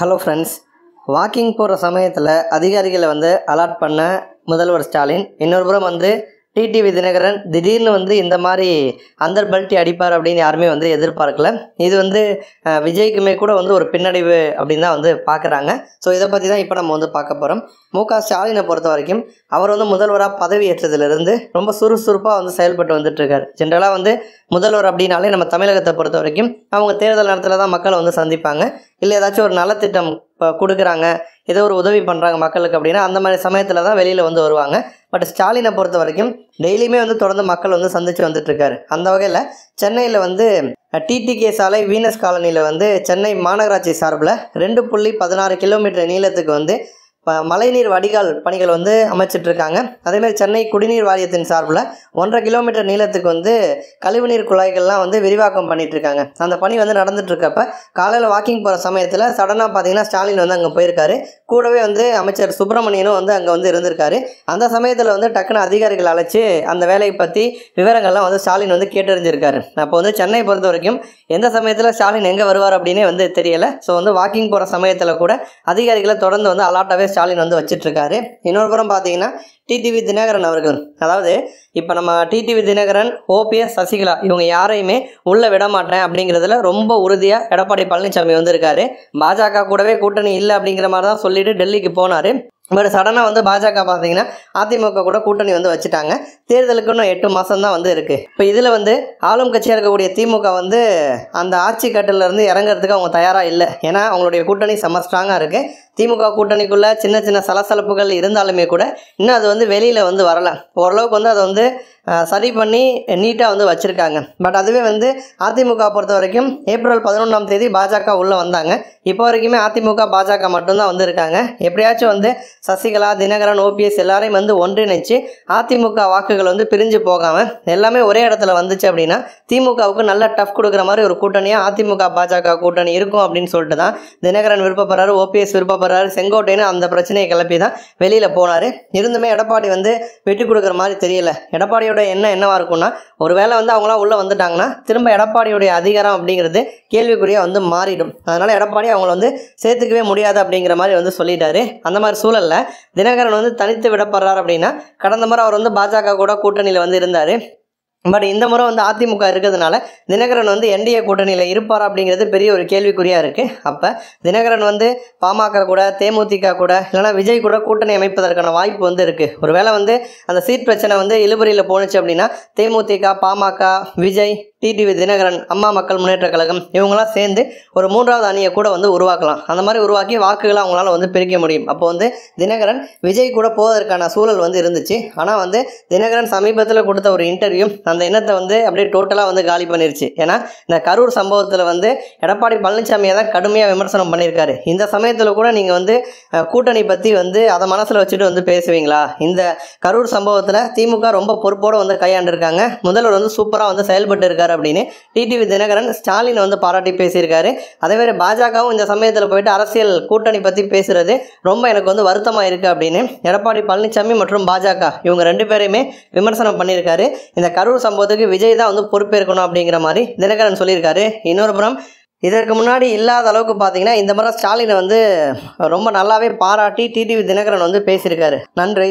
Hello friends, walking போகிற சமயத்தில் அதிகாரிகளை அலாட் பண்ண முதல்வர் ஸ்டாலின், இன்னொரு புறம் டிடிவி தினகரன் திடீர்னு இந்த மாதிரி அந்தர் பல்ட்டி அடிப்பார் அப்படின்னு யாருமே எதிர்பார்க்கல. இது விஜய்க்குமே கூட ஒரு பின்னடைவு அப்படின்னு தான் பார்க்குறாங்க. ஸோ இதை பற்றி தான் இப்போ நம்ம பார்க்க போகிறோம். மு.க. ஸ்டாலினை பொறுத்த வரைக்கும் அவர் முதல்வராக பதவி ஏற்றதுலேருந்து ரொம்ப சுறுசுறுப்பாக செயல்பட்டு வந்துட்டுருக்காரு. ஜென்ரலாக முதல்வர் அப்படின்னாலே நம்ம தமிழகத்தை பொறுத்த வரைக்கும் அவங்க தேர்தல் நேரத்தில் தான் மக்களை சந்திப்பாங்க. இல்லை ஏதாச்சும் ஒரு நலத்திட்டம் கொடுக்குறாங்க, ஏதோ ஒரு உதவி பண்ணுறாங்க மக்களுக்கு அப்படின்னா அந்த மாதிரி சமயத்தில் தான் வெளியில் வருவாங்க. பட் ஸ்டாலினை பொறுத்த வரைக்கும் டெய்லியுமே தொடர்ந்து மக்கள் சந்தித்து வந்துட்டுருக்காரு. அந்த வகையில் சென்னையில் டிடிகே சாலை வீனஸ் காலனியில் சென்னை மாநகராட்சி சார்பில் 2.16 கிலோமீட்டர் நீளத்துக்கு மழைநீர் வடிகால் பணிகள் அமைச்சிட்ருக்காங்க. அதேமாதிரி சென்னை குடிநீர் வாரியத்தின் சார்பில் 1.5 கிலோமீட்டர் நீளத்துக்கு கழிவுநீர் குழாய்கள்லாம் விரிவாக்கம் பண்ணிகிட்ருக்காங்க. அந்த பணி நடந்துகிட்ருக்கப்ப காலையில் வாக்கிங் போகிற சமயத்தில் சடனாக பார்த்தீங்கன்னா ஸ்டாலின் அங்கே போயிருக்காரு. கூடவே அமைச்சர் சுப்பிரமணியனும் அங்கே இருந்திருக்காரு. அந்த சமயத்தில் டக்குன்னு அதிகாரிகள் அழைச்சி அந்த வேலையை பற்றி விவரங்கள்லாம் ஸ்டாலின் கேட்டறிஞ்சிருக்காரு. அப்போ சென்னை பொறுத்த வரைக்கும் எந்த சமயத்தில் ஸ்டாலின் எங்கே வருவார் அப்படின்னே தெரியலை. ஸோ வாக்கிங் போகிற சமயத்தில் கூட அதிகாரிகளை தொடர்ந்து அலாட்டாகவே ஸ்டாலின் வச்சிட்ருக்காரு. இன்னொரு புறம் பார்த்தீங்கன்னா டிடிவி தினகரன் அவர்கள், அதாவது இப்போ நம்ம டிடிவி தினகரன், ஓபிஎஸ், சசிகலா இவங்க யாரையுமே உள்ளே விட மாட்டேன் அப்படிங்கிறதுல ரொம்ப உறுதியாக எடப்பாடி பழனிசாமி இருக்காரு. பாஜக கூடவே கூட்டணி இல்லை அப்படிங்கிற மாதிரி தான் சொல்லிட்டு டெல்லிக்கு போனார். பட் சடனாக பாஜக பார்த்தீங்கன்னா அதிமுக கூட கூட்டணி வச்சுட்டாங்க. தேர்தலுக்கு இன்னும் 8 மாதம் தான் இருக்குது. இப்போ இதில் ஆளும் கட்சியாக இருக்கக்கூடிய திமுக அந்த ஆட்சி கட்டிலேருந்து இறங்குறதுக்கு அவங்க தயாராக இல்லை. ஏன்னா அவங்களுடைய கூட்டணி செம்ம ஸ்ட்ராங்காக இருக்குது. திமுக கூட்டணிக்குள்ளே சின்ன சின்ன சலசலப்புகள் இருந்தாலுமே கூட இன்னும் அது வெளியில் வரலை. ஓரளவுக்கு அதை சரி பண்ணி நீட்டாக வச்சுருக்காங்க. பட் அதுவே அதிமுக பொறுத்த வரைக்கும் ஏப்ரல் 11ஆம் தேதி பாஜக உள்ளே வந்தாங்க. இப்போ வரைக்குமே அதிமுக பாஜக மட்டும்தான் இருக்காங்க. எப்படியாச்சும் சசிகலா, தினகரன், ஓபிஎஸ் எல்லாரையும் ஒன்றிணைச்சு அதிமுக வாக்குகள் பிரிஞ்சு போகாமல் எல்லாமே ஒரே இடத்துல வந்துச்சு அப்படின்னா திமுகவுக்கு நல்ல டஃப் கொடுக்குற மாதிரி ஒரு கூட்டணியாக அதிமுக பாஜக கூட்டணி இருக்கும் அப்படின்னு சொல்லிட்டு தான் தினகரன் விருப்பப்படுறாரு, ஓபிஎஸ் விருப்பப்படுறாரு. செங்கோட்டைன்னு அந்த பிரச்சனையை கிளப்பி தான் வெளியில் போனார். இருந்துமே எடப்பாடி விட்டு கொடுக்குற மாதிரி தெரியல. எடப்பாடியோட என்னவா இருக்கும்னா, ஒருவேளை அவங்களாம் உள்ளே வந்துட்டாங்கன்னா திரும்ப எடப்பாடியுடைய அதிகாரம் அப்படிங்கிறது கேள்விக்குறியாக மாறிடும். அதனால் எடப்பாடி அவங்கள சேர்த்துக்கவே முடியாது அப்படிங்கிற மாதிரி சொல்லிட்டாரு. அந்த மாதிரி சூழலில் தினகரன் தனித்து விடப்படுறார் அப்படின்னா, கடந்த முறை அவர் பாஜக கூட கூட்டணியில் இருந்தார். பட் இந்த முறை அதிமுக இருக்கிறதுனால தினகரன் என்டிஏ கூட்டணியில் இருப்பார் அப்படிங்கிறது பெரிய ஒரு கேள்விக்குறியாக இருக்குது. அப்போ தினகரன் பாமக கூட, தேமுதிக கூட, இல்லைனா விஜய் கூட கூட்டணி அமைப்பதற்கான வாய்ப்பு இருக்குது. ஒருவேளை அந்த சீட் பிரச்சனை இழுபறியில் போணுச்சு அப்படின்னா தேமுதிக, பாமக, விஜய், டிடிவி தினகரன், அம்மா மக்கள் முன்னேற்ற கழகம் இவங்களாம் சேர்ந்து ஒரு 3வது அணியை கூட உருவாக்கலாம். அந்த மாதிரி உருவாக்கி வாக்குகளை அவங்களால பிரிக்க முடியும். அப்போ தினகரன் விஜய் கூட போவதற்கான சூழல் இருந்துச்சு. ஆனால் தினகரன் சமீபத்தில் கொடுத்த ஒரு இன்டர்வியூ அந்த எண்ணத்தை அப்படியே டோட்டலாக காலி பண்ணிருச்சு. ஏன்னா இந்த கரூர் சம்பவத்தில் எடப்பாடி பழனிசாமியை தான் கடுமையாக விமர்சனம் பண்ணியிருக்காரு. இந்த சமயத்தில் கூட நீங்கள் கூட்டணி பற்றி அதை மனசில் வச்சுட்டு பேசுவீங்களா? இந்த கரூர் சம்பவத்தில் திமுக ரொம்ப பொறுப்போடு கையாண்டிருக்காங்க. முதல்வர் சூப்பராக செயல்பட்டு இருக்காரு அப்படின்னு டிடிவி தினகரன் ஸ்டாலின் பாராட்டி பேசியிருக்காரு. அதே மாதிரி பாஜகவும் இந்த சமயத்தில் போயிட்டு அரசியல் கூட்டணி பற்றி பேசுறது ரொம்ப எனக்கு வருத்தமாக இருக்குது அப்படின்னு எடப்பாடி பழனிசாமி மற்றும் பாஜக இவங்க 2 பேரையுமே விமர்சனம் பண்ணியிருக்காரு. இந்த கரூர் சம்பவத்துக்கு விஜய் தான் பொறுப்பேற்கணும் அப்படிங்கிற மாதிரி தினகரன் சொல்லியிருக்காரு. இன்னொரு புறம் இதற்கு முன்னாடி இல்லாத அளவுக்கு பார்த்தீங்கன்னா இந்த முறை ஸ்டாலினை ரொம்ப நல்லாவே பாராட்டி டிடிவி தினகரன் பேசியிருக்காரு. நன்றி.